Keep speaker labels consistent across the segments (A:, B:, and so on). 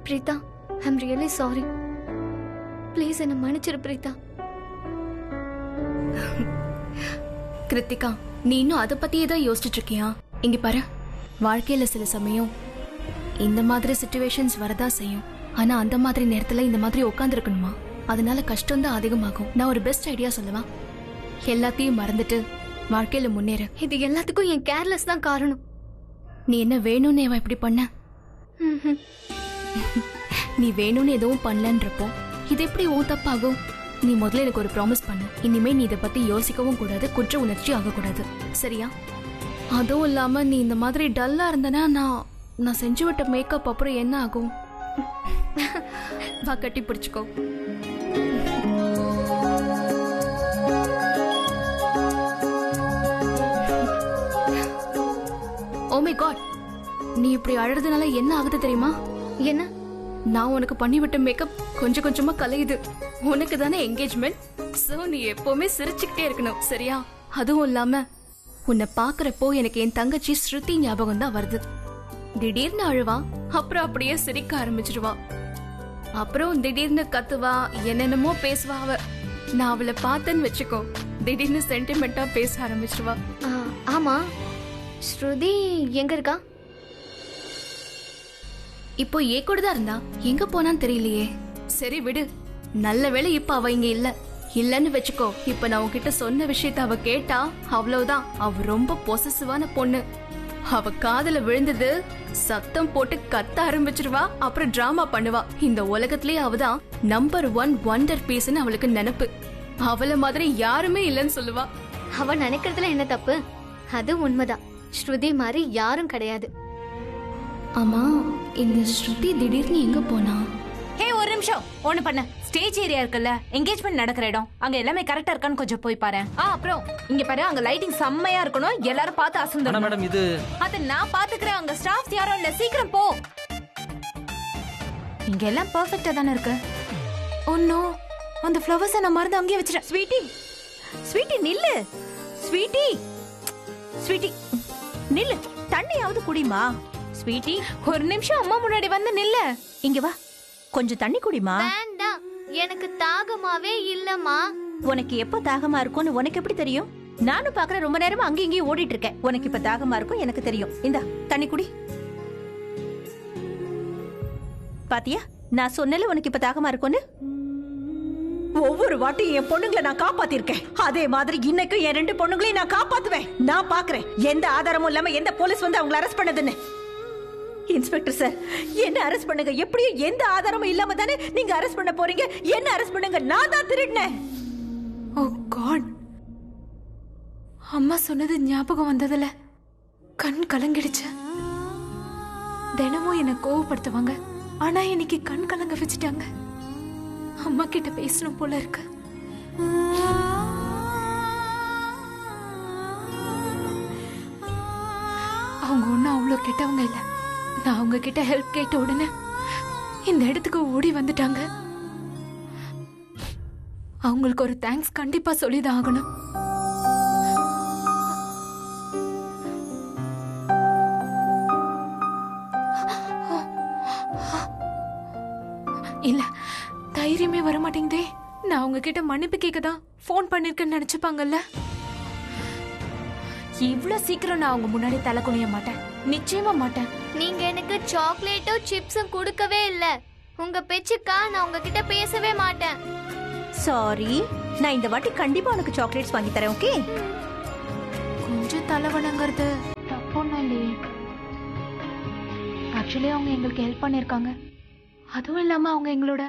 A: Preetha, I'm really sorry. Please என்ன மன்னிச்சிரு பிரீதா.
B: கிருத்திகா, நீ இன்னும் அதை பத்தியே தான் யோசிச்சுட்டு இருக்கியா? இங்க பாரு, வாழ்க்கையில சில சமயம் இந்த மாதிரி சிச்சுவேஷன்ஸ் வரதா செய்யும். ஆனா அந்த மாதிரி நேரத்துல இந்த மாதிரி உட்கார்ந்து இருக்கணுமா? அதனால கஷ்டம் தான் அதிகமாகும். நான் ஒரு பெஸ்ட் ஐடியா சொல்லவா? எல்லாத்தையும் மறந்துட்டு வாழ்க்கையில முன்னேறு.
A: இது எல்லாத்துக்கும் என் கேர்லெஸ் தான் காரணம்.
B: நீ என்ன வேணும்னு இப்படி பண்ண? நீ வேணும்னு எதுவும் பண்ணலன்றப்போ இது எப்படி உன் தப்பாகும்? நீ முதல்ல எனக்கு ஒரு ப்ராமிஸ் பண்ணு. இனிமே நீ இதை பத்தி யோசிக்கவும் கூடாது, குற்ற உணர்ச்சி ஆகக்கூடாது, சரியா? அதுவும் இல்லாம நீ இந்த மாதிரி டல்லா இருந்தனா நான் செஞ்சு விட்ட மேக்கப் அப்புறம் என்ன ஆகும்? வா, கட்டி பிடிச்சுக்கோ. ஓ மை காட், நீ இப்படி அழுறதுனால என்ன ஆகுது தெரியுமா?
A: என்ன?
B: நான் உனக்கு பண்ணி விட்ட மேக்கப் கொஞ்சம் கொஞ்சமா கலையுது. உனக்கு தானே என்கேஜ்மெண்ட், சோ நீ எப்பவுமே சிரிச்சுக்கிட்டே இருக்கணும், சரியா? அதுவும் இல்லாம உன்னை பாக்குறப்போ எனக்கு என் தங்கச்சி ஸ்ருதி ஞாபகம் தான் வருது. திடீர்னு அழுவா, அப்புறம் அப்படியே சிரிக்க ஆரம்பிச்சிருவா, அப்புறம் திடீர்னு கத்துவா, என்னென்னமோ பேசுவா. நான் அவளை பார்த்தேன்னு வச்சுக்கோ, திடீர்னு சென்டிமெண்டா பேச ஆரம்பிச்சிருவா.
A: ஆமா, ஸ்ருதி எங்க இருக்கா?
B: இப்போ ஏ கூட தான் இருந்தா, எங்க போனான்னு தெரியலையே. சரி விடு, நல்ல வேளை இப்ப அவ இங்க இல்லன்னு வச்சுக்கோ. இப்ப நான் உன்கிட்ட சொன்ன விஷயத்த அவ கேட்டா அவ்வளவுதான். அவ ரொம்ப பொசசிவான பொண்ணு. அவ காதுல விழுந்தது சத்தம் போட்டு கத்த ஆரம்பிச்சிருவா, அப்புறம் டிராமா பண்ணுவா. இந்த உலகத்திலேயே அவதான் நம்பர் 1 வண்டர் பீஸ்னு அவளுக்கு நினைப்பு. அவள மாதிரி யாருமே இல்லன்னு சொல்லுவா.
A: அவ நினைக்கிறதுல என்ன தப்பு? அது உண்மைதான், ஸ்ருதி மாதிரி யாரும் கிடையாது.
B: ஆமா, இந்த ஸ்ருதி திடீர்னு எங்க போனா?
C: ஹே, ஒரு நிமிஷம். ஒண்ணு பண்ண, ஸ்டேஜ் ஏரியா இருக்குல்ல, என்கேஜ்மெண்ட் நடக்கிற இடம், அங்க எல்லாமே கரெக்டா இருக்கான்னு கொஞ்சம் போய் பாரு. அப்புறம் இங்க பாரு, அங்க லைட்டிங் செம்மையா இருக்கணும், எல்லாரும் பார்த்து அசந்தணும்.
D: மேடம், இது
C: அத நான் பாத்துக்கிறேன், அங்க ஸ்டாஃப்ஸ் யாரும் இல்ல, சீக்கிரம் போ. இங்க எல்லாம் பெர்ஃபெக்ட்டா தானே இருக்கு. ஓ நோ, அந்த ஃப்ளவர்ஸ் நான் மறந்து அங்கேயே வச்சிட்டேன். ஸ்வீட்டி, ஸ்வீட்டி நில்லு. ஸ்வீட்டி, ஸ்வீட்டி நில்லு, தண்ணியாவது குடிமா. ஸ்வீட்டி, ஒரு நிமிஷம் அம்மா முன்னாடி வந்து நில்ல. இங்க வா, கொஞ்சம் தண்ணி குடிமா.
A: வேண்டாம், எனக்கு தாகமாவே இல்லம்மா.
C: உனக்கு எப்போ தாகமா இருக்கும்னு உனக்கு எப்படி தெரியும்? நானும் பாக்குறேன், ரொம்ப நேரமா அங்கேயும் இங்கேயும் ஓடிட்டு இருக்கேன். உனக்கு இப்ப தாகமா இருக்கும் எனக்கு தெரியும். இந்தா தண்ணி குடி. பாத்தியா, நான் சொன்னல உனக்கு இப்ப தாகமா இருக்கும்னு. ஒவ்வொரு வாட்டியும் என் பொண்ணுங்களை நான் காப்பாத்திருக்கேன், அதே மாதிரி இன்னைக்கு என் 2 பொண்ணுங்களையும் நான் காப்பாத்துவேன். நான் பாக்குறேன் எந்த ஆதாரமும் இல்லாம எந்த போலீஸ் வந்து அவங்களை அரெஸ்ட் பண்ணதுன்னு. இன்ஸ்பெக்டர் சார், என்ன அரெஸ்ட் பண்ணுங்க. எப்படியும் எந்த ஆதாரமும் இல்லாம தானே நீங்க அரெஸ்ட் பண்ண போறீங்க. என்ன அரெஸ்ட் பண்ணுங்க, நான் தான் திருடினேன்.
E: ஓ காட், அம்மா சொன்னது ஞாபகம் வந்ததுல கண் கலங்கிடுச்சு. தினமும் என்ன கோவப்படுத்துவாங்க, ஆனா இன்னைக்கு கண் கலங்க வச்சுட்டாங்க. அம்மா கிட்ட பேசணும் போல இருக்கு. அவங்க ஒன்னும் அவ்வளோ கெட்டவங்க இல்ல. நான் அவங்க கிட்ட ஹெல்ப் கேட்ட உடனே இந்த இடத்துக்கு ஓடி வந்துட்டாங்க. அவங்களுக்கு ஒரு தேங்க்ஸ் கண்டிப்பா சொல்லிதான் ஆகணும். இல்ல, தைரியமே வர மாட்டேங்குதே. நான் அவங்க கிட்ட மன்னிப்பு கேட்கதான் போன் பண்ணிருக்கேன்னு நினைச்சுப்பாங்கல்ல. இவ்வளவு சீக்கிரம் நான் அவங்க முன்னாடி தலை குனிய மாட்டேன், நிச்சயமா மாட்டேன்.
A: நீங்க எனக்கு சாக்லேட்டும் சிப்ஸும் கொடுக்கவே இல்ல. உங்க பேச்சுக்கா நான் உங்ககிட்ட பேசவே மாட்டேன்.
C: சாரி, நான் இந்த வாட்டி கண்டிப்பா உனக்கு சாக்லேட்ஸ் வாங்கி தரேன், ஓகே?
E: கொஞ்சம் தலைவணங்கிறது தப்பொன்னும் இல்லையே. ஆக்சுவலி அவங்க எங்களுக்கு ஹெல்ப் பண்ணிருக்காங்க. அதுவும் இல்லாம அவங்க எங்களோட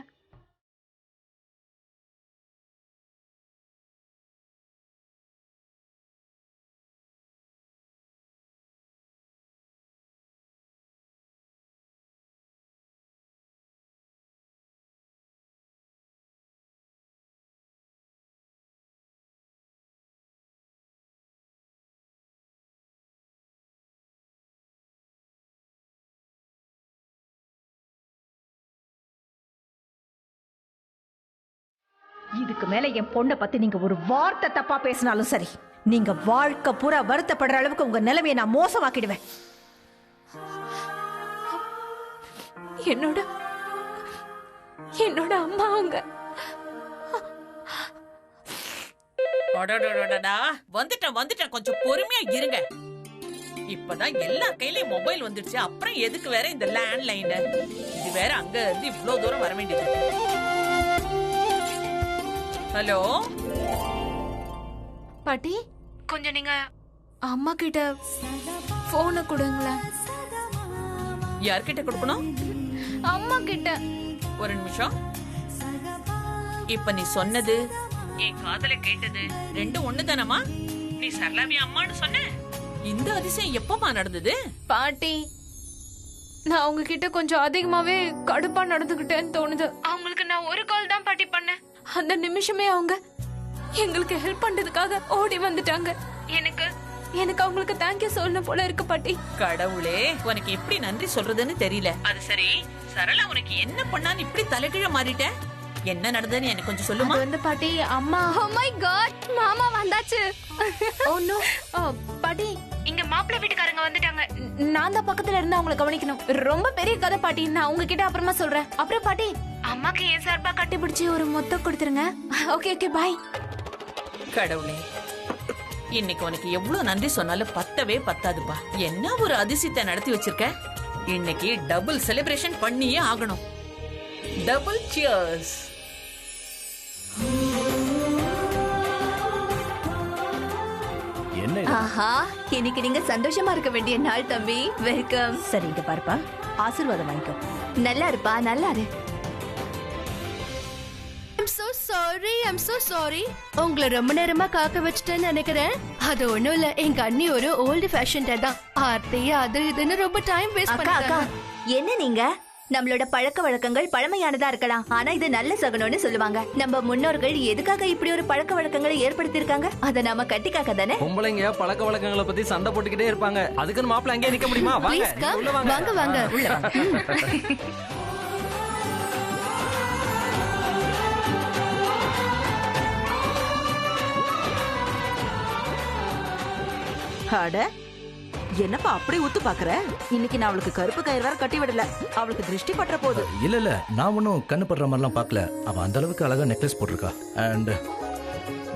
C: இதுக்கு மேல என் பொண்ணை பத்தி நீங்க ஒரு வார்த்தை தப்பா பேசினாலும் சரி, நீங்க வாழ்க்கை பூரா வருத்தப்படுற அளவுக்கு உங்க நிலைமையை நான் மோசமாக்கிடுவேன்.
E: என்னோட என்னோட அம்மா அவங்க.
D: வந்துட்டேன் கொஞ்சம் பொறுமையா இருங்க. இப்பதான் எல்லா கையிலயும் மொபைல் வந்துடுச்சு, அப்புறம் எதுக்கு வேற இந்த லேண்ட் லைன்? இது வேற அங்க இருந்து இவ்வளவு தூரம் வர வேண்டியது. ஹலோ
E: பாட்டி, கொஞ்சம் நீங்க அம்மா கிட்ட போனை கொடுங்களேன்.
D: யார்கிட்ட கொடுக்கணும்?
E: அம்மா கிட்ட.
D: ஒரு நிமிஷம். இப்ப நீ சொன்னது என் காதல கேட்டது ரெண்டும் ஒண்ணுதானமா? நீ சரளாவி அம்மான்னு சொன்ன. இந்த அதிசயம் எப்பமா நடந்தது?
E: பாட்டி, நான் உங்ககிட்ட கொஞ்சம் அதிகமாவே கடுப்பா நடந்துகிட்டேன்னு தோணுது. அவங்களுக்கு நான் ஒரு கால் தான் பாட்டி பண்ணேன். அந்த நிமிஷமே அவங்க எங்களுக்கு ஹெல்ப் பண்றதுக்காக ஓடி வந்துட்டாங்க. எனக்கு அவங்களுக்கு தேங்க்யூ சொல்லணும் போல இருக்கு பாட்டி.
D: கடவுளே, உனக்கு எப்படி நன்றி சொல்றதுன்னு தெரியல. அது சரி, சரளா உனக்கு என்ன பண்ணான்னு இப்படி தலைகீழ மாறிட்ட? என்ன நடந்ததுன்னு எனக்கு கொஞ்சம் சொல்லுமா?
E: வந்து பாட்டி, அம்மா.
B: Oh my god, மாமா வந்தாச்சு.
E: Oh no. பாட்டி, இங்க மாப்பிள்ளை வீட்டுக்காரங்க வந்துட்டாங்க. நான் தான் பக்கத்துல இருந்து அவங்களை கவனிக்கணும். ரொம்ப பெரிய கதை பாட்டி, நான் உங்ககிட்ட அப்புறமா சொல்றேன். அப்புறம் பாட்டி, அம்மாக்கு ஏன் சார்பா கட்டி பிடிச்சி ஒரு மொத்தம் கொடுத்துருங்க. Okay bye.
D: கடவுளே, இன்னைக்கு உனக்கு எவ்வளவு நன்றி சொன்னாலும் பத்தவே பத்தாதுப்பா. என்ன ஒரு அதிசயத்தை நடத்தி வச்சிருக்க. இன்னைக்கு டபுள் செலிப்ரேஷன் பண்ணியே ஆகணும். Double cheers.
F: ஆஹா, இன்னைக்கு நீங்க சந்தோஷமா இருக்க வேண்டிய நாள் தம்பி. வெல்கம்.
C: சரி, இங்க பாருப்பா, ஆசீர்வாதம் வாங்கிக்கோ.
F: நல்லா இருப்பா, நல்லா இரு.
B: I'm so sorry. உங்களை ரொம்ப நேரமா காக்க வச்சுட்டேன்னு நினைக்கிறேன். அது ஒண்ணும் இல்ல, எங்க அண்ணி ஒரு ஓல்டு ஃபேஷன் தான். ஆர்த்தி அது இதுன்னு ரொம்ப டைம் வேஸ்ட்
F: அக்கா அக்கா,
B: பண்ணாங்க.
F: என்ன நீங்க? நம்மளோட பழக்க வழக்கங்கள் பழமையானதா இருக்கலாம், ஆனா இது நல்ல சகுனம்னு சொல்லுவாங்க. நம்ம முன்னோர்கள் எதுக்காக இப்படி ஒரு பழக்க வழக்கங்களை ஏற்படுத்தி இருக்காங்க? அத நாம கட்டிக்காக்க தானே.
G: பொம்பளைங்க பழக்க வழக்கங்களை பத்தி சண்டை போட்டுக்கிட்டே இருப்பாங்க. அதுக்குன்னு மாப்பிள்ள அங்கேயே நிக்க முடியுமா? வாங்க,
B: Please come.
G: உள்ள வாங்க.
B: வாங்க
F: உள்ள வாங்க.
C: அட, என்னப்பா அப்படி ஊத்து பாக்குற? இன்னைக்கு நான் அவளுக்கு கருப்பு கயிறு வேற கட்டி விடல. அவளுக்கு திருஷ்டி பற்ற போகுது.
H: இல்ல நான் ஒன்னும் கண்ணு படுற மாதிரிலாம் பார்க்கல. அவ அந்த அளவுக்கு அழகா நெக்லஸ் போட்டிருக்கா அண்ட்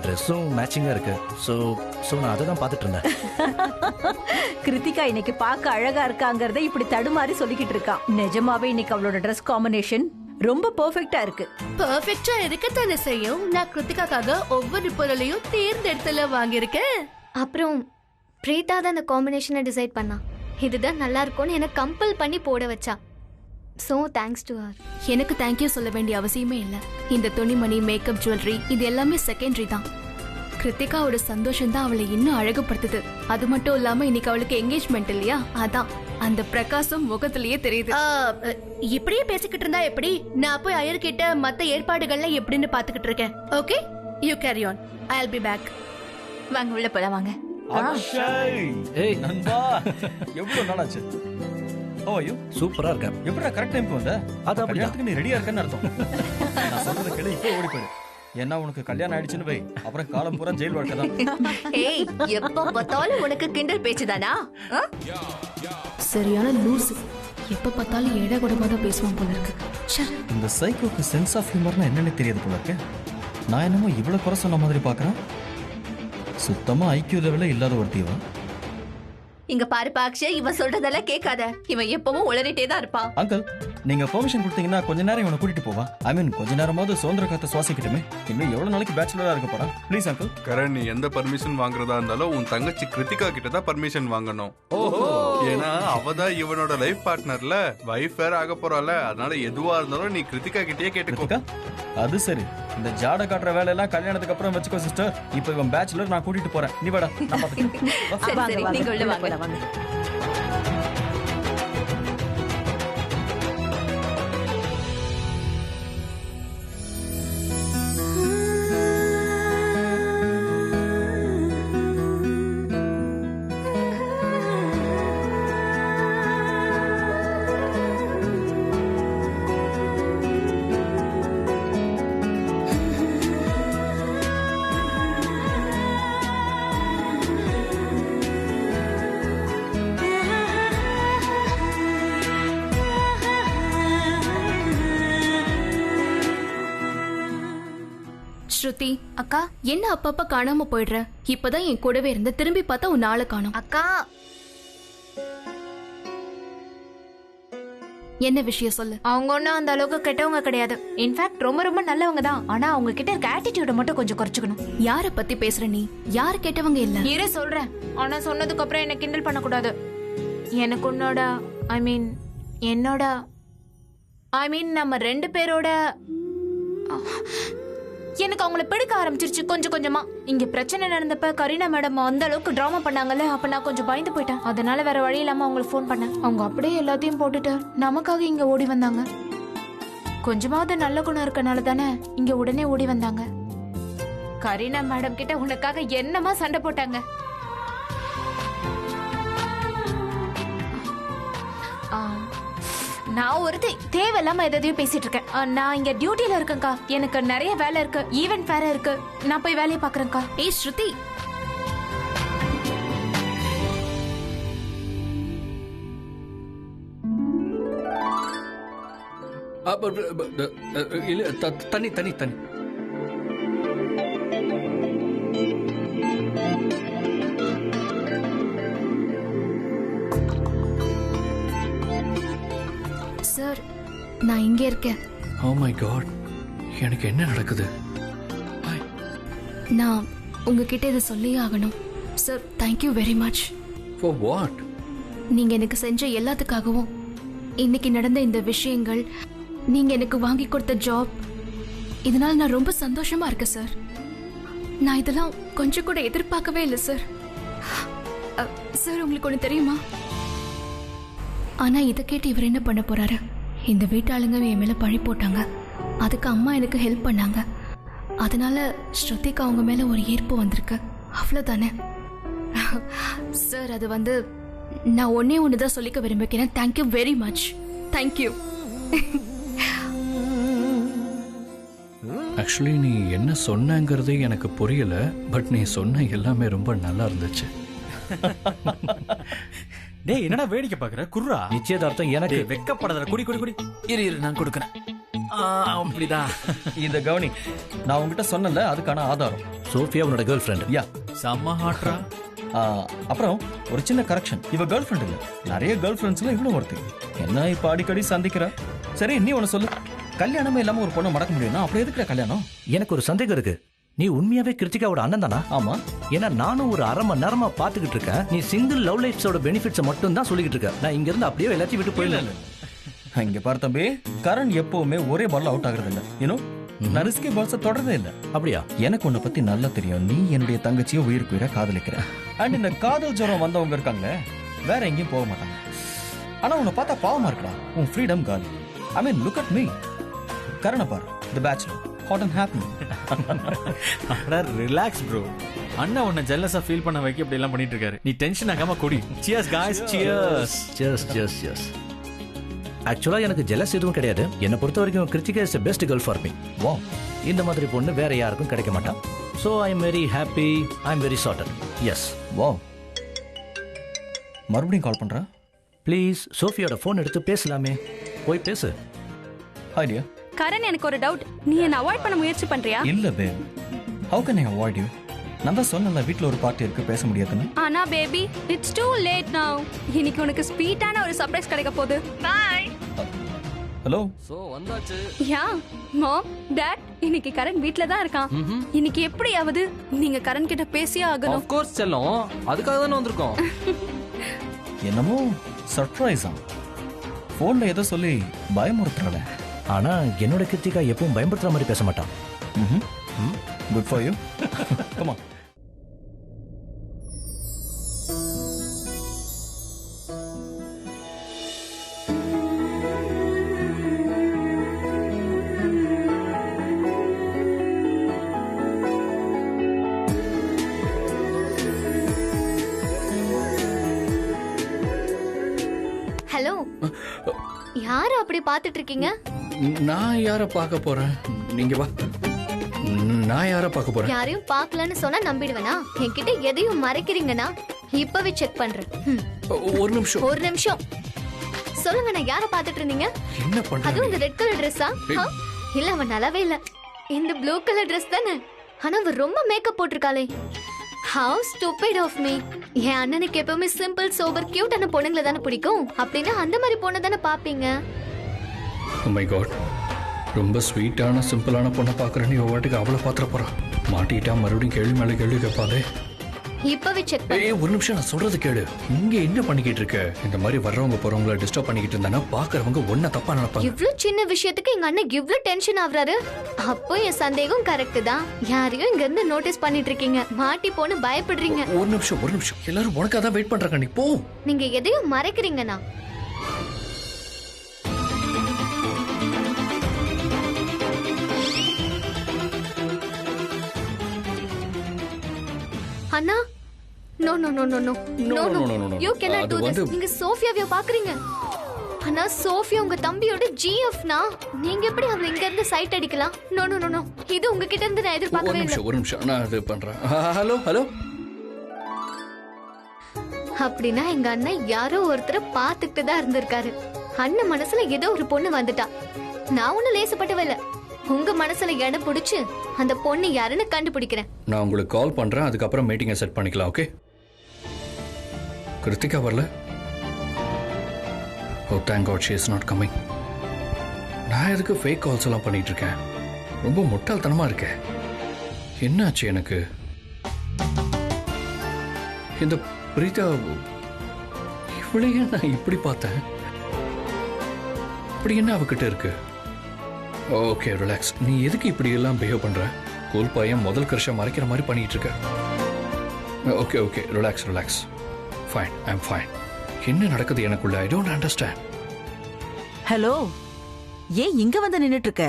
H: ட்ரெஸ்ஸும் மேட்சிங்கா இருக்கு. சோ நான் அதை தான் பார்த்துட்டு இருந்தேன்.
C: கிருத்திகா இன்னைக்கு பார்க்க அழகா இருக்காங்கறத இப்படி தடுமாறி சொல்லிக்கிட்டு இருக்கான். நிஜமாவே இன்னைக்கு அவளோட ட்ரெஸ் காம்பினேஷன் ரொம்ப பெர்ஃபெக்ட்டா இருக்கு.
B: பெர்ஃபெக்ட்டா இருக்கத்தானே செய்யும். நான் கிருத்திகாக்காக ஒவ்வொரு பொருளையும் தேர்ந்தெடுத்துல வாங்கியிருக்கேன்.
A: அப்புறம் பிரீதா தான் அந்த காம்பினேஷனை டிசைட் பண்ணா. இதுதான் நல்லா இருக்கும்னு எனக்கு கம்பல் பண்ணி போட வச்சா. So thanks to her.
B: எனக்கு தேங்க்யூ சொல்ல வேண்டிய அவசியமே இல்ல. இந்த துணிமணி, மேக்கப், ஜுவல்லரி இது எல்லாமே செகண்டரி தான். கிருத்திகாவோட சந்தோஷம் தான் அவளை இன்னும் அழகுபடுத்துது. அது மட்டும் இல்லாம இன்னைக்கு அவளுக்கு என்கேஜ்மெண்ட் இல்லையா, அதான் அந்த பிரகாசம் முகத்திலேயே தெரியுது. இப்படியே பேசிக்கிட்டு இருந்தா எப்படி? நான் போய் ஐயர்கிட்ட மத்த ஏற்பாடுகள்லாம் எப்படின்னு பாத்துக்கிட்டு இருக்கேன். Okay, you carry on, I will be back.
F: வாங்க உள்ள போலாம் வாங்க.
I: அக்ஷய்,
H: ஏய்
I: நண்பா, எவ்வளவு நாளாச்சு? ஓ ஐயோ,
H: சூப்பரா இருக்கேன்.
I: எப்படா கரெக்ட் டைம்க்கு வந்த?
H: அது அப்படிதான்.
I: கல்யாணத்துக்கு நீ ரெடியா இருக்கன்னு அர்த்தம். நான் சொல்றத கேளு, இப்போ ஓடி போயிடு. ஏன்னா உனக்கு கல்யாணம் ஆயிடுச்சுன்னு வை, அப்புறம் காலம் பூரா ஜெயில் வாழ்க்கை தான்.
F: ஏய், எப்ப பார்த்தாலும் உனக்கு கிண்டல் பேச்சுதானா?
B: சரியான லூசு. எப்ப பார்த்தாலும் ஏடா கூடமா தான் பேசுவான் போல இருக்கு.
I: இந்த சைக்கோக்கு சென்ஸ் ஆஃப் ஹியூமர்னா என்னன்னு தெரியாது போல இருக்கு. நான் என்னமோ இவ்வளவு குறை சொன்ன மாதிரி பாக்குறேன். சுத்தமா ஐக்கியூ லெவல்ல இல்லாத ஒருத்திவா.
F: இங்க பாருப்பா அக்ஷய், இவன் சொல்றதெல்லாம் கேட்காத. இவன் எப்பவும் உளறிட்டே தான் இருப்பான்.
I: அங்கிள், நீங்க பெர்மிஷன் கொடுத்தீங்கன்னா கொஞ்ச நேரம் இவனை கூட்டிட்டு போவா. ஐ மீன் கொஞ்ச நேரமாவது சுதந்திர காத்த சுவாசிக்கிட்டுமே. இன்னும் எவ்வளவு நாளைக்கு பேச்சுலரா இருக்க போறான்? Please uncle.
J: கரண், நீ எந்த பர்மிஷன் வாங்குறதா இருந்தாலும் உன் தங்கச்சி கிருத்திகா கிட்ட தான் பர்மிஷன் வாங்கணும். ஏன்னா அவதான் இவனோட லைஃப் பார்ட்னர்ல, வைஃப் வேற ஆக போறால. அதனால எதுவா இருந்தாலும் நீ கிருத்திகா கிட்டயே கேட்டுக்கோ.
I: அது சரி, இந்த ஜாட காட்டுற வேலையெல்லாம் கல்யாணத்துக்கு அப்புறம் வச்சுக்கோ சிஸ்டர். இப்போ இவன் பேச்சுலர், நான் கூட்டிட்டு போறேன். நீ வாடா, நான் பாத்துக்கிறேன்.
F: சரி சரி, நீங்க உள்ள வாங்க.
B: ஸ்ருதி,
E: அக்கா
B: என்ன அப்பப்ப காணாம போயிடுற? இப்பதான் என் கூடவே இருந்த, திரும்பி பார்த்தா உன் ஆளை காணோம்.
E: அக்கா
B: என்ன விஷயம் சொல்லு.
E: அவங்க ஒன்றும் அந்த அளவுக்கு கெட்டவங்க கிடையாது. இன்ஃபேக்ட் ரொம்ப ரொம்ப நல்லவங்க தான். ஆனா அவங்க கிட்ட இருக்க ஆட்டிடியூட மட்டும் கொஞ்சம் குறைச்சுக்கணும்.
B: யார பத்தி பேசுற நீ? யார் கேட்டவங்க இல்ல?
E: இரு சொல்றேன். ஆனா சொன்னதுக்கு அப்புறம் என்ன கிண்டல் பண்ணக்கூடாது. எனக்கு உன்னோட ஐ மீன் நம்ம 2 பேரோட எனக்கு அவங்கள பிடிக்க ஆரம்பிச்சிருச்சு கொஞ்சம் கொஞ்சமா. இங்க பிரச்சனை நடந்தப்ப கரீனா மேடம் அந்த அளவுக்கு டிராமா பண்ணாங்கல்ல, அப்ப நான் கொஞ்சம் பயந்து போயிட்டேன். அதனால வேற வழி இல்லாம அவங்களுக்கு ஃபோன் பண்ணேன். அவங்க அப்படியே எல்லாத்தையும் போட்டுட்டு நமக்காக இங்க ஓடி வந்தாங்க. கொஞ்சமாவது நல்ல குணம் இருக்கனால தானே இங்க உடனே ஓடி வந்தாங்க. கரீனா மேடம் கிட்ட உனக்காக என்னமா சண்டை போட்டாங்க. நான் ஒருத்தி தேவையில்லாம எதையும் பேசிட்டு இருக்கேன். நான் இங்க டியூட்டில இருக்கேன்க்கா. எனக்கு நிறைய வேலை இருக்கு, ஈவென்ட் வேற இருக்கு. நான் போய் வேலையை பாக்குறேன்க்கா.
B: ஏய் ஸ்ருதி,
H: தண்ணி தண்ணி தண்ணி.
B: சார் நான் இங்க இருக்கேன்.
H: ஓ மை காட், எனக்கு என்ன நடக்குது?
B: நான் உங்ககிட்ட இதை சொல்லியே ஆகணும். Sir thank you very much.
H: For what?
B: நீங்க எனக்கு செஞ்ச எல்லாத்துக்காகவும், இன்னைக்கு நடந்த இந்த விஷயங்கள், நீங்க எனக்கு வாங்கி கொடுத்த ஜாப், இதனால நான் ரொம்ப சந்தோஷமா இருக்கேன் சார். நான் இதெல்லாம் கொஞ்சம் கூட எதிர்பார்க்கவே இல்லை சார். சார் உங்களுக்கு ஒன்று தெரியுமா? ஆனா இதை கேட்டு இவர் என்ன பண்ண போறாரு? இந்த வீட்டாளுங்க என் மேல பழி போட்டாங்க. அதுக்கு அம்மா எனக்கு ஹெல்ப் பண்ணாங்க. அதனால ஸ்ருதிக்கு அவங்க மேல ஒரு ஈர்ப்பு வந்திருக்கு, அவ்வளவுதானே சார். அது நான் ஒண்ணுதான் சொல்லிக்க விரும்புகிறேன். Thank you very much. Thank you.
H: Actually நீ என்ன சொன்னங்கிறதே எனக்கு புரியல, பட் நீ சொன்ன எல்லாமே ரொம்ப நல்லா இருந்துச்சு.
K: டேய் என்னடா வேடிக்கை பாக்குற? குர்ரா.
H: நிச்சயதார்த்தம் எனக்கு.
K: வெக்கப்படாத. குடி குடி குடி. இரு நான் கொடுக்கறேன். அப்படிதான்.
I: இந்த கவனி, நான் உங்ககிட்ட சொன்னல, அதுக்கான ஆதாரம்.
H: சோஃபியா உன்னோட கேர்ள் ஃப்ரெண்ட்?
I: யா.
K: செம்ம ஹாட்ரா.
I: அப்புறம் ஒரு சின்ன கரெக்ஷன், இவ கேர்ள் ஃப்ரெண்ட் இல்ல, நிறைய கேர்ள் ஃப்ரெண்ட்ஸ்ல இவ்வளவு ஒருத்தி. என்ன இப்ப அடிக்கடி சந்திக்கிற? சரி நீ ஒன்னு சொல்லு, கல்யாணமே இல்லாம ஒரு பொண்ணை மடக்க முடியும்னா அப்புறம் எதுக்குற கல்யாணம்?
H: எனக்கு ஒரு சந்தேகம் இருக்கு. நீ உண்மையாவே கிருத்திகாவோட அண்ணன் தானா?
I: ஆமா.
H: ஏன்னா நானும் ஒரு அரை மணி நேரமா பாத்துக்கிட்டு இருக்கேன். நீ சிங்கிள் லவ் லைஃப்ஸோட பெனிஃபிட்ஸை மட்டும் தான் சொல்லிக்கிட்டு இருக்க. நான் இங்க இருந்து அப்படியே எல்லாத்தையும் விட்டு போயிடல.
I: இங்க பாரு தம்பி, கரண் எப்பவுமே ஒரே பால்ல அவுட் ஆகுறது இல்ல. யூனோ, நான் ரிஸ்கி பால்ஸ தொடரதே இல்ல.
H: அப்படியா?
I: எனக்கு உன்னை பத்தி நல்லா தெரியும். நீ என்னுடைய தங்கச்சியை உயிருக்கு உயிரை காதலிக்கிற. அண்ட் இந்த காதல் ஜுரம் வந்தவங்க இருக்காங்களே, வேற எங்கேயும் போக மாட்டாங்க. ஆனா உன்னை பார்த்தா பாவமா இருக்கா? உன் ஃப்ரீடம் காலி. ஐ மீன் லுக் அட் மீ. கரண பாரு, தி பேச்சுலர், ஹாட் அண்ட் ஹாப்பி.
K: அட ரிலாக்ஸ் ப்ரோ. அண்ணா உன்னை ஜெல்லஸா ஃபீல் பண்ண வைக்க இப்படி எல்லாம் பண்ணிட்டு இருக்காரு. நீ டென்ஷன் ஆகாம குடி. Cheers guys, cheers.
H: Cheers cheers cheers. ஆக்சுவலா எனக்கு ஜெலஸ் எதுவும் கிடையாது. என்னை பொறுத்த வரைக்கும் Krithika is the best girl for me. Wow, இந்த மாதிரி பொண்ணு வேற யாருக்கும் கிடைக்க மாட்டான். So I am very happy, I am very sorted. Yes.
I: Wow. மறுபடியும் கால் பண்றேன்.
H: ப்ளீஸ் சோஃபியோட ஃபோன் எடுத்து பேசலாமே. போய் பேசு.
I: Hi dear.
L: கரண், எனக்கு ஒரு டவுட். நீ என்ன அவாய்ட் பண்ண முயற்சி பண்றியா?
I: இல்ல babe, how can I avoid you? நான் தான் சொன்னல, வீட்ல ஒரு பார்ட்டி இருக்கு, பேச முடியாதுன்னு.
L: ஆனா பேபி, இட்ஸ் டூ லேட் நவ. இன்னைக்கு உனக்கு ஸ்வீட்டான ஒரு சர்ப்ரைஸ் கிடைக்க போகுது. பை.
I: ஹலோ.
G: சோ வந்தாச்சு.
L: யா மாம், டாட், இன்னைக்கு கரண் வீட்ல தான் இருக்கான். இன்னைக்கு எப்படியாவது நீங்க கரண் கிட்ட பேசியே ஆகணும்.
G: ஆஃப் கோர்ஸ் செல்லம், அதுக்காக தான வந்திருக்கோம்.
I: என்னமோ சர்ப்ரைஸா? போன்ல ஏதோ சொல்லி பயமுறுத்துறல.
H: ஆனா என்னோட கிருத்திகா எப்பவும் பயன்படுத்துற மாதிரி பேச மாட்டான்.
I: Good for you. Come on.
A: Hello, யார அப்படி பாத்துட்டு இருக்கீங்க?
H: நான் யார பார்க்க போறேன்? நீங்க வா. நான் யார பார்க்க போறேன்?
A: யாரையும் பார்க்கலன்னு சொன்னா நம்பிடுவேனா? என்கிட்ட எதையும் மறைக்கிறீங்கன்னா இப்பவே செக் பண்றேன்.
H: ஒரு நிமிஷம்.
A: ஒரு நிமிஷம் சொல்லுங்க, நான் யார பாத்துட்டு இருந்தீங்க?
H: என்ன பண்ற?
A: அதுவும் இந்த ரெட் கலர் ட்ரெஸ்ஸா? இல்ல, அவன் நல்லாவே இல்ல. இந்த ப்ளூ கலர் ட்ரெஸ் தானே? ஆனா அவ ரொம்ப மேக்கப் போட்டிருக்காளே. How stupid of me. என் அண்ணனுக்கு எப்பவுமே சிம்பிள் சோபர் கியூட்டான பொண்ணுங்களை தானே பிடிக்கும். அப்படின்னா அந்த மாதிரி பொண்ணை தானே பாப்பீங்க.
M: Oh my god. ரொம்ப ஸ்வீட்டான சிம்பிளான பொண்ணை பார்க்குறேன்னு ஒவ்வொருட்டுக்கு அவளை பாத்திர போறான். மாட்டிட்டா மறுபடியும் கேள்வி மேலே கேள்வி கேட்பாதே.
A: இப்பவே செக் பண்ணு.
M: ஏய் ஒரு நிமிஷம், நான் சொல்றது கேளு. இங்க என்ன பண்ணிக்கிட்டு இருக்க? இந்த மாதிரி வர்றவங்க போறவங்கள டிஸ்டர்ப் பண்ணிக்கிட்டு இருந்தானா பாக்குறவங்க ஒன்ன தப்பா நினைப்பாங்க.
A: இவ்ளோ சின்ன விஷயத்துக்கு எங்க அண்ணன் இவ்ளோ டென்ஷன் ஆவறாரு. அப்போ என் சந்தேகம் கரெக்ட் தான். யாரையும் இங்க இருந்து நோட்டீஸ் பண்ணிட்டு இருக்கீங்க. மாட்டி போன்னு பயப்படுறீங்க.
M: ஒரு நிமிஷம். எல்லாரும் உனக்காக தான் வெயிட் பண்றாங்க. நீ போ.
A: நீங்க எதையும் மறைக்கிறீங்கண்ணா. அண்ணா no no no no no no no you cannot do this. நீங்க சோஃபியாவை பாக்குறீங்க. அண்ணா சோஃபியா உங்க தம்பியோட ஜிஎஃப்னா நீங்க எப்படி அவளை இங்க இருந்து சைட் அடிக்கலாம்? நோ நோ நோ நோ இது உங்ககிட்ட இருந்து நான் எதிர்பார்க்கவே இல்ல.
M: ஒரு நிமிஷம் நான் இது பண்றேன். ஹலோ
A: அப்படின்னா எங்க அண்ணன் யாரோ ஒருத்தரை பார்த்துக்கிட்டு தான் இருந்திருக்காரு. அண்ணன் மனசுல ஏதோ ஒரு பொண்ணு வந்துட்டா. நான் ஒண்ணு லேசப்பட்டவே இல்ல. உங்க மனசுல இடம் பிடிச்சு அந்த பொண்ணு யாருன்னு கண்டுபிடிக்கிறேன்.
M: நான் உங்களுக்கு கால் பண்றேன். அதுக்கப்புறம் மீட்டிங்கை செட் பண்ணிக்கலாம். ஓகே? கிருத்திகா வரல? Oh thank God she is not coming. நான் எதுக்கு ஃபேக் கால்ஸ் எல்லாம் பண்ணிட்டு இருக்கேன்? ரொம்ப முட்டாள்தனமா இருக்கேன். என்னாச்சு எனக்கு? இந்த பிரீதா இவளையே நான் இப்படி பார்த்தேன். இப்படி என்ன அவகிட்ட இருக்கு? Okay relax. நீ எதுக்கு இப்படி எல்லாம் பிஹேவ் பண்ற? கூல் பையன் முதல் கிருஷ மறைக்கிற மாதிரி பண்ணிட்டு இருக்க. Okay relax. Fine, I am fine. என்ன நடக்குது எனக்குள்ள? I don't understand.
C: ஹலோ, ஏன் இங்க வந்து நின்னுட்டு இருக்க?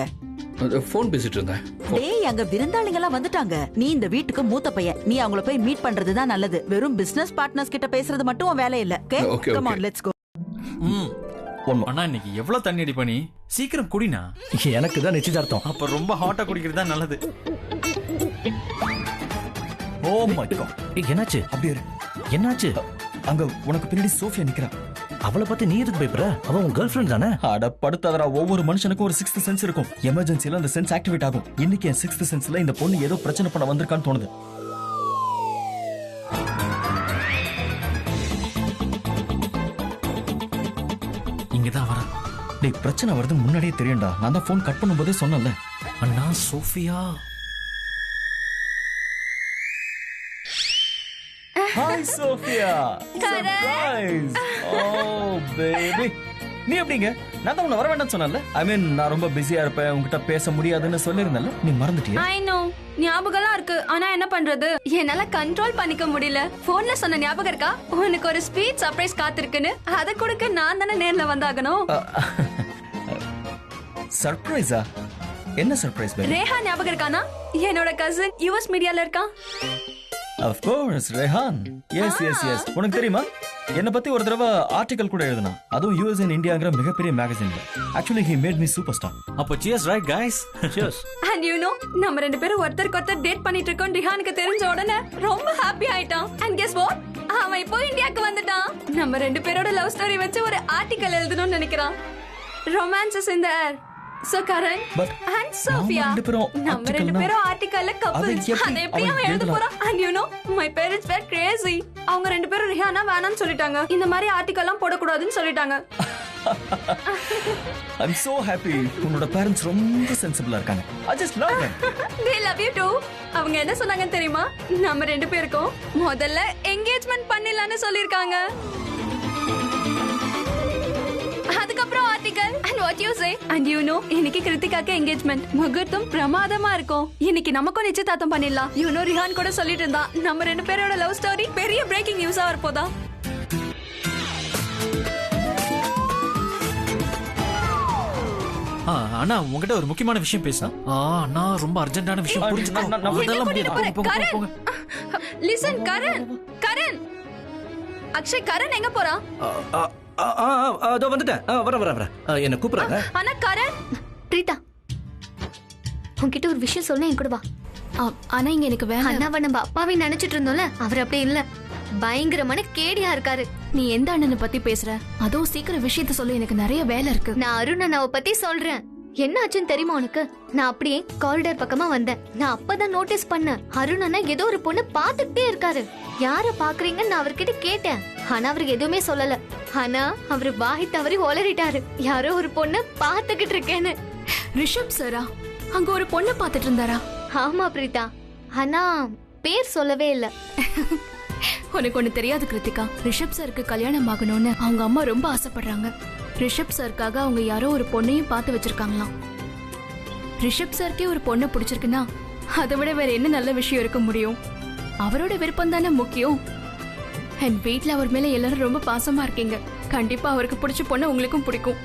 M: ஃபோன் பேசிட்டு இருந்தேன்.
C: டேய், அங்க விருந்தாளிங்க எல்லாம் வந்துட்டாங்க. நீ இந்த வீட்டுக்கு மூத்த பையன். நீ அவங்கள போய் மீட் பண்றது தான் நல்லது. வெறும் பிசினஸ் பார்ட்னர்ஸ் கிட்ட பேசுறது மட்டும் உன் வேலை இல்ல. Okay come on let's go.
K: அண்ணா இன்னைக்கு எவ்வளவு தண்ணி அடி பண்ணி சீக்கிரம் குடினா.
H: எனக்கு தான் நிச்சயதார்த்தம்.
K: அப்ப ரொம்ப ஹாட்டா குடிக்கிறது தான் நல்லது.
I: Oh my God.
H: என்னாச்சு?
I: அப்படியே
H: என்னாச்சு?
I: அங்க உனக்கு பின்னாடி சோஃபியா நிக்கிறா.
H: அவளை பத்தி நீ எதுக்கு பயப்படுற? அவ உன் கேர்ள் ஃப்ரெண்ட் தானே?
I: அட படுத்தாதடா. ஒவ்வொரு மனுஷனுக்கும் ஒரு 6th சென்ஸ் இருக்கும். எமர்ஜென்சில அந்த சென்ஸ் ஆக்டிவேட் ஆகும். இன்னைக்கு என் 6th சென்ஸ்ல இந்த பொண்ணு ஏதோ பிரச்சனை பண்ண வந்திருக்கான்னு தோணுது.
K: இங்கதான் வரா.
I: டேய் பிரச்சனை வருதுன்னு முன்னாடியே தெரியும்டா. நான் தான் ஃபோன் கட் பண்ணும்போதே சொன்னேன்ல.
K: அண்ணா Sophia.
I: Hi Sophia. Surprise. Oh baby. நீ எப்படிங்க? நான் தான் உன்னை வர வேண்டாம்னு சொன்னேன்ல. ஐ மீன் நான் ரொம்ப பிஸியா இருப்பேன், உன்கிட்ட பேச முடியாதுன்னு சொல்லிருந்தேன்ல. நீ மறந்துட்டியா?
L: I know. ஞாபகம்லாம் இருக்கு. ஆனா என்ன பண்றது? என்னால கண்ட்ரோல் பண்ணிக்க முடியல. போன்ல சொன்ன ஞாபகம் இருக்கா? உனக்கு ஒரு ஸ்வீட் சர்ப்ரைஸ் காத்திருக்குன்னு. அதை கொடுக்க நான் தானே நேர்ல வந்தாகணும்.
I: சர்ப்ரைஸா? என்ன சர்ப்ரைஸ் பேபி?
L: ரேஹா ஞாபகம் இருக்கானா? என்னோட கசின் யுஎஸ் மீடியால இருக்கான்.
I: Of course, Rehan. Yes. உனக்கு தெரியுமா? என்ன பத்தி ஒரு தடவை ஆர்டிகல் கூட எழுதுனா. அதுவும் US and Indiaங்கிற மிகப்பெரிய மேகசின்ல. Actually he made me superstar.
K: அப்போ cheers right guys.
H: Cheers.
L: And you know, நம்ம ரெண்டு பேரும் ஒருத்தருக்கு ஒருத்தர் டேட் பண்ணிட்டு இருக்கோம். ரிஹானுக்கு தெரிஞ்ச உடனே ரொம்ப ஹாப்பி ஆயிட்டான். And guess what? அவன் இப்போ இந்தியாக்கு வந்துட்டான். நம்ம ரெண்டு பேரோட லவ் ஸ்டோரி வச்சு ஒரு ஆர்டிகல் எழுதணும்னு நினைக்கிறான். Romances in the air. So Karan and Sophia. நம்ம ரெண்டு பேரும் ஆர்டிகல்ல கப்பிள்ஸ். அதை எப்படி அவன் எழுத போறான்? And you know, my parents were crazy. அவங்க ரெண்டு பேரும் ரிஹானா வேணாம்னு சொல்லிட்டாங்க. இந்த மாதிரி ஆர்டிகல்லாம் போடக்கூடாதுன்னு சொல்லிட்டாங்க.
I: I'm so happy. உன்னோட parents ரொம்ப சென்சிபிளா இருக்காங்க. I just love them.
L: They love you too. அவங்க என்ன சொன்னாங்கன்னு தெரியுமா? நம்ம ரெண்டு பேருக்கும் முதல்ல என்கேஜ்மெண்ட் பண்ணிடலாம்னு சொல்லிருக்காங்க. அதுக்கப்புறம் article and what you say? And you know, இன்னைக்கு கிருத்திகாக்கு என்கேஜ்மெண்ட். முகூர்த்தம் பிரமாதமா இருக்கும். இன்னைக்கு நமக்கும் நிச்சயதார்த்தம் பண்ணிடலாம். You know, ரிஹான் கூட சொல்லிட்டு இருந்தான். நம்ம ரெண்டு பேரோட லவ் ஸ்டோரி பெரிய பிரேக்கிங் நியூஸா வரப்போதா.
K: அண்ணா உங்ககிட்ட ஒரு முக்கியமான விஷயம் பேசணும். அண்ணா ரொம்ப அர்ஜென்ட்டான விஷயம்.
L: லிசன் கரண். அக்ஷய், கரண் எங்க போறான்?
H: அதோ வந்துட்டேன். வர என்ன கூப்பிடுறாங்க.
L: ஆனா கரண்.
A: பிரீதா, உன்கிட்ட ஒரு விஷயம் சொல்ல என் கூட வா.
B: ஆனா இங்க எனக்கு வேணாம்.
A: அண்ணாவை நம்ம அப்பாவை நினைச்சிட்டு இருந்தோம்ல, அவர் அப்படி இல்ல. பயங்கரமான கேடியா இருக்காரு.
B: நீ எந்த அண்ணனை பத்தி பேசுற? அதுவும் சீக்கிரம் விஷயத்த சொல்ல, எனக்கு நிறைய வேலை இருக்கு.
A: நான் அருண் அண்ணாவை பத்தி சொல்றேன். என்ன ஆச்சுன்னு தெரியுமா உனக்கு? நான் அப்படியே காரிடார் பக்கமா வந்தேன். நான் அப்பதான் நோட்டீஸ் பண்ணேன், அருண் அண்ணா ஏதோ ஒரு பொண்ணு பாத்துக்கிட்டே இருக்காரு. யார பாக்குறீங்கன்னு நான் அவர்கிட்ட கேட்டேன். ஆனா அவருக்கு எதுவுமே சொல்லல. ஆனா அவரு வாய் தவறி ஒளறிட்டாரு, யாரோ ஒரு பொண்ணு பாத்துக்கிட்டு இருக்கேன்னு.
B: ரிஷப் சாரா அங்க ஒரு பொண்ணு பாத்துட்டு இருந்தாரா?
A: ஆமா பிரீதா, ஆனா பேர் சொல்லவே இல்ல.
B: உனக்கு ஒண்ணு தெரியாது கிருத்திகா, ரிஷப் சாருக்கு கல்யாணம் ஆகணும்னு அவங்க அம்மா ரொம்ப ஆசைப்படுறாங்க. ரிஷப் சாருக்காக அவங்க யாரோ ஒரு பொண்ணையும் பார்த்து வச்சிருக்காங்களாம். ரிஷப் சாருக்கே ஒரு பொண்ணை பிடிச்சிருக்குன்னா அதை விட வேற என்ன நல்ல விஷயம் இருக்க முடியும்? அவரோட விருப்பம் தானே முக்கியம். என் வீட்டுல அவர் மேல எல்லாரும் ரொம்ப பாசமா இருக்கீங்க. கண்டிப்பா அவருக்கு பிடிச்ச பொண்ணு உங்களுக்கும் பிடிக்கும்.